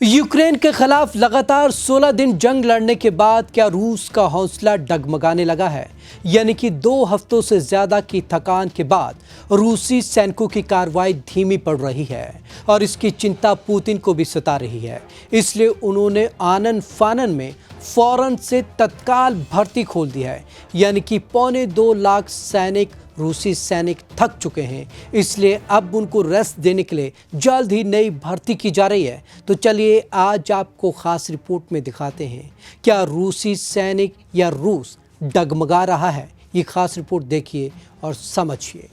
Ukraine के खिलाफ लगातार 16 दिन जंग लड़ने के बाद क्या रूस का हौसला डगमगाने लगा है। यानी कि 2 हफ्तों से ज्यादा की थकान के बाद रूसी सैनिकों की कार्रवाई धीमी पड़ रही है और इसकी चिंता पुतिन को भी सता रही है। इसलिए उन्होंने आनन फानन में फौरन से तत्काल भर्ती खोल दी है। यानी कि 2.25 लाख रूसी सैनिक थक चुके हैं, इसलिए अब उनको रेस्ट देने के लिए जल्द ही नई भर्ती की जा रही है। तो चलिए आज आपको खास रिपोर्ट में दिखाते हैं क्या रूसी सैनिक या रूस डगमगा रहा है। ये खास रिपोर्ट देखिए और समझिए।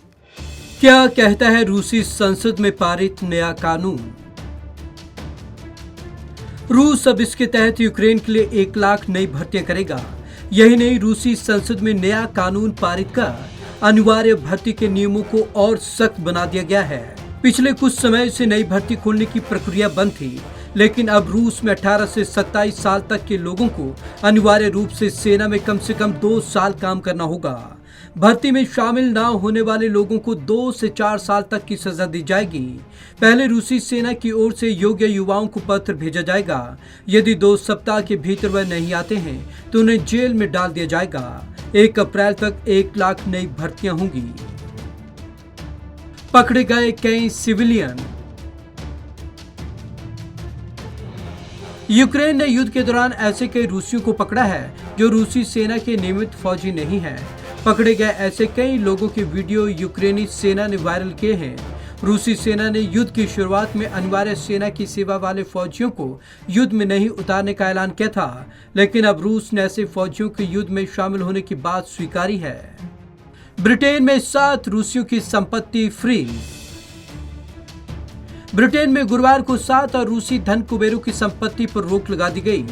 क्या कहता है रूसी संसद में पारित नया कानून। रूस अब इसके तहत यूक्रेन के लिए 1 लाख नई भर्तियां करेगा। यही नहीं, रूसी संसद में नया कानून पारित कर अनिवार्य भर्ती के नियमों को और सख्त बना दिया गया है। पिछले कुछ समय से नई भर्ती खोलने की प्रक्रिया बंद थी, लेकिन अब रूस में 18 से 27 साल तक के लोगों को अनिवार्य रूप से सेना में कम से कम 2 साल काम करना होगा। भर्ती में शामिल न होने वाले लोगों को 2 से 4 साल तक की सजा दी जाएगी। पहले रूसी सेना की ओर से योग्य युवाओं को पत्र भेजा जाएगा। यदि 2 सप्ताह के भीतर वह नहीं आते हैं तो उन्हें जेल में डाल दिया जाएगा। 1 अप्रैल तक 1 लाख नई भर्तियां होंगी। पकड़े गए कई सिविलियन। यूक्रेन ने युद्ध के दौरान ऐसे कई रूसियों को पकड़ा है जो रूसी सेना के नियमित फौजी नहीं हैं। पकड़े गए ऐसे कई लोगों के वीडियो यूक्रेनी सेना ने वायरल किए हैं। रूसी सेना ने युद्ध की शुरुआत में अनिवार्य सेना की सेवा वाले फौजियों को युद्ध में नहीं उतारने का ऐलान किया था, लेकिन अब रूस ने ऐसे फौजियों के युद्ध में शामिल होने की बात स्वीकारी है। ब्रिटेन में 7 रूसियों की संपत्ति फ्रीज। ब्रिटेन में गुरुवार को 7 और रूसी धन कुबेरों की संपत्ति पर रोक लगा दी गई।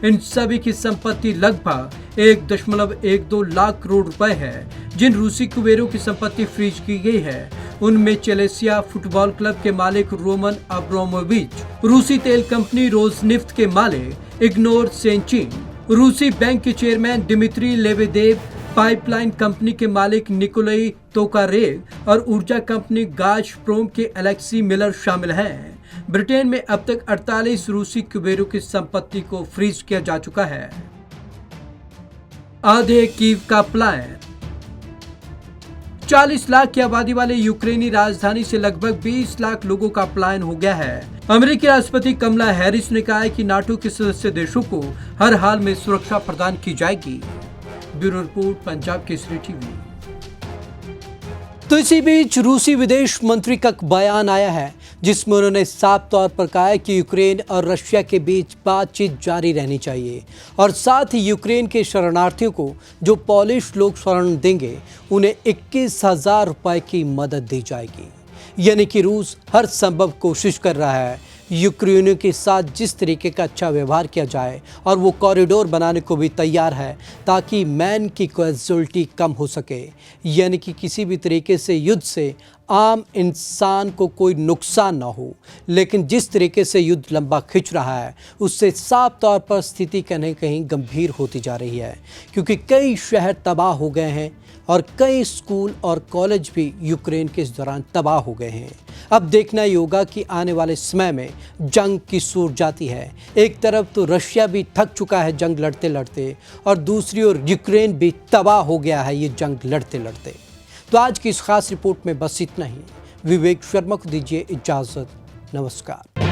इन सभी की संपत्ति लगभग 1.12 लाख करोड़ रुपए है। जिन रूसी कुबेरों की संपत्ति फ्रीज की गई है उनमें चेलेसिया फुटबॉल क्लब के मालिक रोमन अब्रामोविच, रूसी तेल कंपनी रोजनिफ्ट के मालिक इग्नोर सेंचिन, रूसी बैंक के चेयरमैन दिमित्री लेबेदेव, पाइपलाइन कंपनी के मालिक निकोलाई तोकारेव और ऊर्जा कंपनी गाज़प्रोम के अलेक्सी मिलर शामिल हैं। ब्रिटेन में अब तक 48 रूसी कुबेरों की संपत्ति को फ्रीज किया जा चुका है। आधे कीव का प्लान। 40 लाख की आबादी वाले यूक्रेनी राजधानी से लगभग 20 लाख लोगों का पलायन हो गया है। अमेरिकी राष्ट्रपति कमला हैरिस ने कहा है कि नाटो के सदस्य देशों को हर हाल में सुरक्षा प्रदान की जाएगी। Bureau report, Punjab Kesari TV. तो इसी बीच रूसी विदेश मंत्री का बयान आया है जिसमें उन्होंने साफ तौर पर कहा है कि यूक्रेन और रशिया के बीच बातचीत जारी रहनी चाहिए और साथ ही यूक्रेन के शरणार्थियों को जो पोलिश लोग शरण देंगे उन्हें 21,000 रुपए की मदद दी जाएगी। यानी कि रूस हर संभव कोशिश कर रहा है यूक्रेनियों के साथ जिस तरीके का अच्छा व्यवहार किया जाए और वो कॉरिडोर बनाने को भी तैयार है ताकि मैन की कैजुअल्टी कम हो सके। यानी कि किसी भी तरीके से युद्ध से आम इंसान को कोई नुकसान ना हो। लेकिन जिस तरीके से युद्ध लंबा खिंच रहा है उससे साफ तौर पर स्थिति कहीं न कहीं गंभीर होती जा रही है, क्योंकि कई शहर तबाह हो गए हैं और कई स्कूल और कॉलेज भी यूक्रेन के इस दौरान तबाह हो गए हैं। अब देखना ही होगा कि आने वाले समय में जंग की सूर जाती है। एक तरफ तो रशिया भी थक चुका है जंग लड़ते लड़ते और दूसरी ओर यूक्रेन भी तबाह हो गया है ये जंग लड़ते लड़ते। तो आज की इस खास रिपोर्ट में बस इतना ही। विवेक शर्मा को दीजिए इजाज़त। नमस्कार।